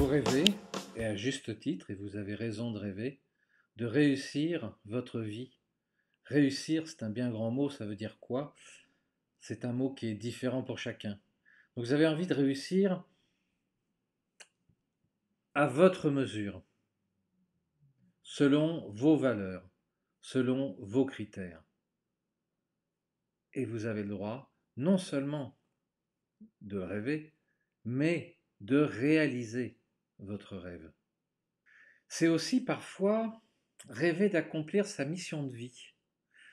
rêvez, et à juste titre, et vous avez raison de rêver, de réussir votre vie. Réussir, c'est un bien grand mot, ça veut dire quoi? C'est un mot qui est différent pour chacun. Donc vous avez envie de réussir à votre mesure, selon vos valeurs, selon vos critères. Et vous avez le droit non seulement de rêver, mais de réaliser votre rêve. C'est aussi parfois rêver d'accomplir sa mission de vie.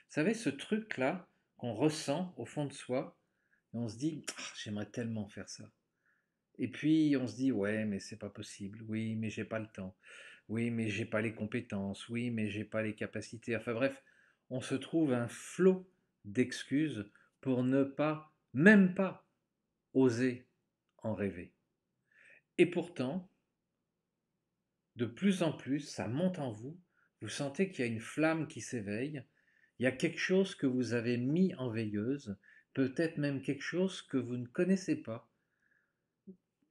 Vous savez, ce truc-là qu'on ressent au fond de soi, et on se dit, ah, j'aimerais tellement faire ça. Et puis on se dit, ouais, mais c'est pas possible. Oui, mais j'ai pas le temps. Oui, mais j'ai pas les compétences. Oui, mais j'ai pas les capacités. Enfin bref, on se trouve un flot d'excuses pour ne pas, même pas, oser en rêver. Et pourtant, de plus en plus, ça monte en vous. Vous sentez qu'il y a une flamme qui s'éveille. Il y a quelque chose que vous avez mis en veilleuse, peut-être même quelque chose que vous ne connaissez pas.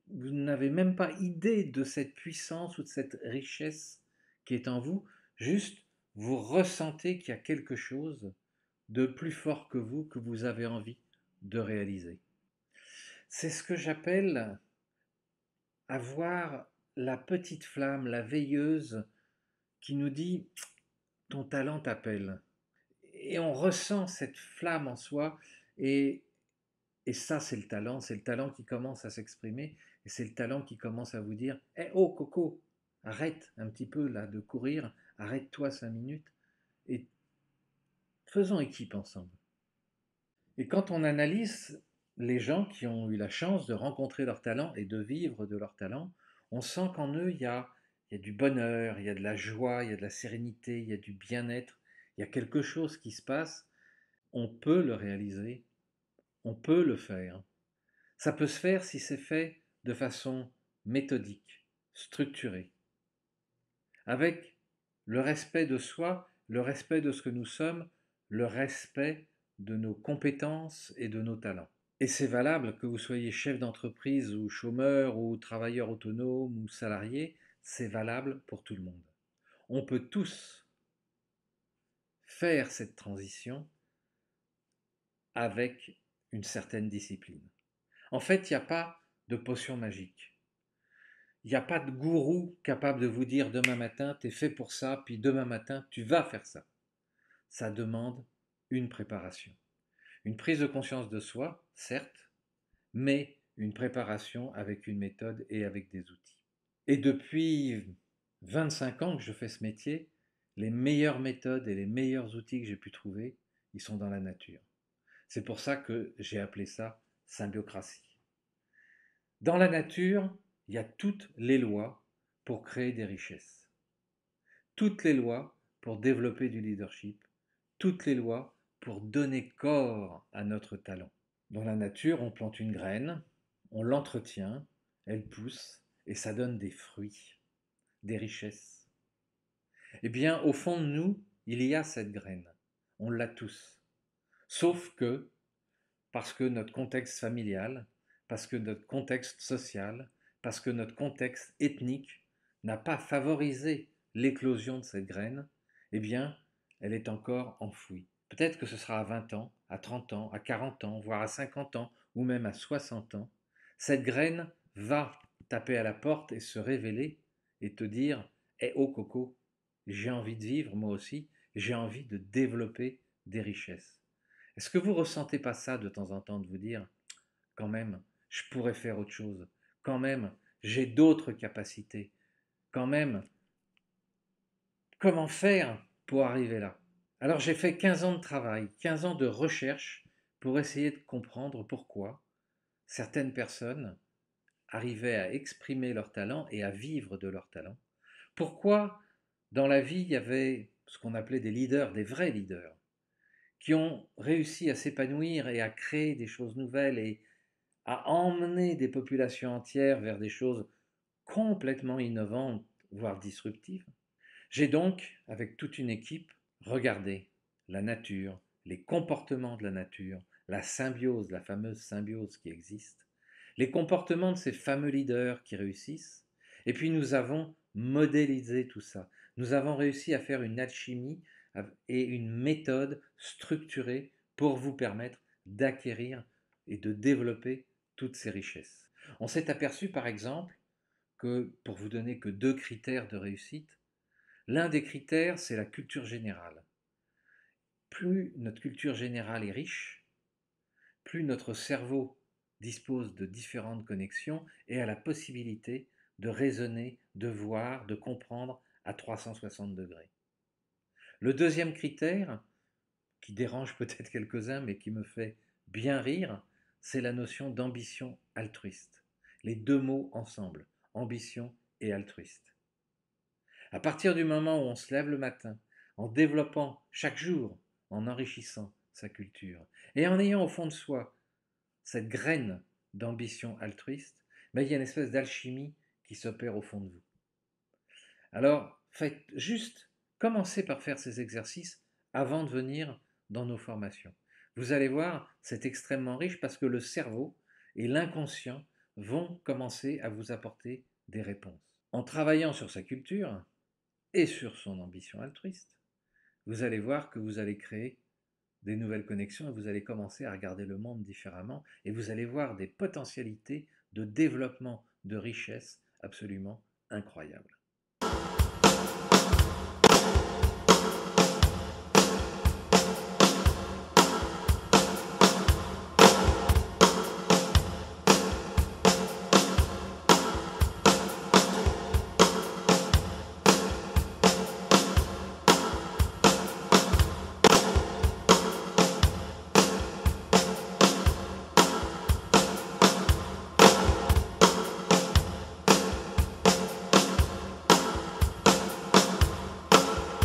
Vous n'avez même pas idée de cette puissance ou de cette richesse qui est en vous. Juste, vous ressentez qu'il y a quelque chose de plus fort que vous avez envie de réaliser. C'est ce que j'appelle avoir la petite flamme, la veilleuse qui nous dit ton talent t'appelle. Et on ressent cette flamme en soi et, et ça c'est le talent qui commence à s'exprimer et c'est le talent qui commence à vous dire eh oh Coco, arrête un petit peu là de courir, arrête-toi 5 minutes et faisons équipe ensemble. Et quand on analyse les gens qui ont eu la chance de rencontrer leur talent et de vivre de leur talent, on sent qu'en eux, il y a du bonheur, il y a de la joie, il y a de la sérénité, il y a du bien-être, il y a quelque chose qui se passe. On peut le réaliser, on peut le faire. Ça peut se faire si c'est fait de façon méthodique, structurée, avec le respect de soi, le respect de ce que nous sommes, le respect de nos compétences et de nos talents. Et c'est valable que vous soyez chef d'entreprise ou chômeur ou travailleur autonome ou salarié, c'est valable pour tout le monde. On peut tous faire cette transition avec une certaine discipline. En fait, il n'y a pas de potion magique. Il n'y a pas de gourou capable de vous dire demain matin, tu es fait pour ça, puis demain matin, tu vas faire ça. Ça demande une préparation. Une prise de conscience de soi, certes, mais une préparation avec une méthode et avec des outils. Et depuis 25 ans que je fais ce métier, les meilleures méthodes et les meilleurs outils que j'ai pu trouver, ils sont dans la nature. C'est pour ça que j'ai appelé ça symbiocratie. Dans la nature, il y a toutes les lois pour créer des richesses, toutes les lois pour développer du leadership, toutes les lois pour donner corps à notre talent. Dans la nature, on plante une graine, on l'entretient, elle pousse et ça donne des fruits, des richesses. Eh bien, au fond de nous, il y a cette graine. On l'a tous. Sauf que, parce que notre contexte familial, parce que notre contexte social, parce que notre contexte ethnique n'a pas favorisé l'éclosion de cette graine, eh bien, elle est encore enfouie. Peut-être que ce sera à 20 ans, à 30 ans, à 40 ans, voire à 50 ans, ou même à 60 ans. Cette graine va taper à la porte et se révéler et te dire eh oh Coco, j'ai envie de vivre moi aussi, j'ai envie de développer des richesses. Est-ce que vous ne ressentez pas ça de temps en temps de vous dire quand même, je pourrais faire autre chose, quand même, j'ai d'autres capacités, quand même, comment faire pour arriver là? Alors j'ai fait 15 ans de travail, 15 ans de recherche pour essayer de comprendre pourquoi certaines personnes arrivaient à exprimer leur talent et à vivre de leur talent. Pourquoi dans la vie il y avait ce qu'on appelait des leaders, des vrais leaders, qui ont réussi à s'épanouir et à créer des choses nouvelles et à emmener des populations entières vers des choses complètement innovantes, voire disruptives. J'ai donc, avec toute une équipe, regardé la nature, les comportements de la nature, la symbiose, la fameuse symbiose qui existe, les comportements de ces fameux leaders qui réussissent, Et puis nous avons modélisé tout ça. Nous avons réussi à faire une alchimie et une méthode structurée pour vous permettre d'acquérir et de développer toutes ces richesses. On s'est aperçu par exemple que, pour vous donner que deux critères de réussite, l'un des critères c'est la culture générale. Plus notre culture générale est riche, plus notre cerveau dispose de différentes connexions et a la possibilité de raisonner, de voir, de comprendre à 360 degrés. Le deuxième critère, qui dérange peut-être quelques-uns mais qui me fait bien rire, c'est la notion d'ambition altruiste. Les deux mots ensemble, ambition et altruiste. À partir du moment où on se lève le matin, en développant chaque jour, en enrichissant sa culture, et en ayant au fond de soi cette graine d'ambition altruiste, ben, il y a une espèce d'alchimie qui s'opère au fond de vous. Alors, faites juste, commencez par faire ces exercices avant de venir dans nos formations. Vous allez voir, c'est extrêmement riche parce que le cerveau et l'inconscient vont commencer à vous apporter des réponses. En travaillant sur sa culture et sur son ambition altruiste, vous allez voir que vous allez créer des nouvelles connexions et vous allez commencer à regarder le monde différemment et vous allez voir des potentialités de développement de richesse absolument incroyables.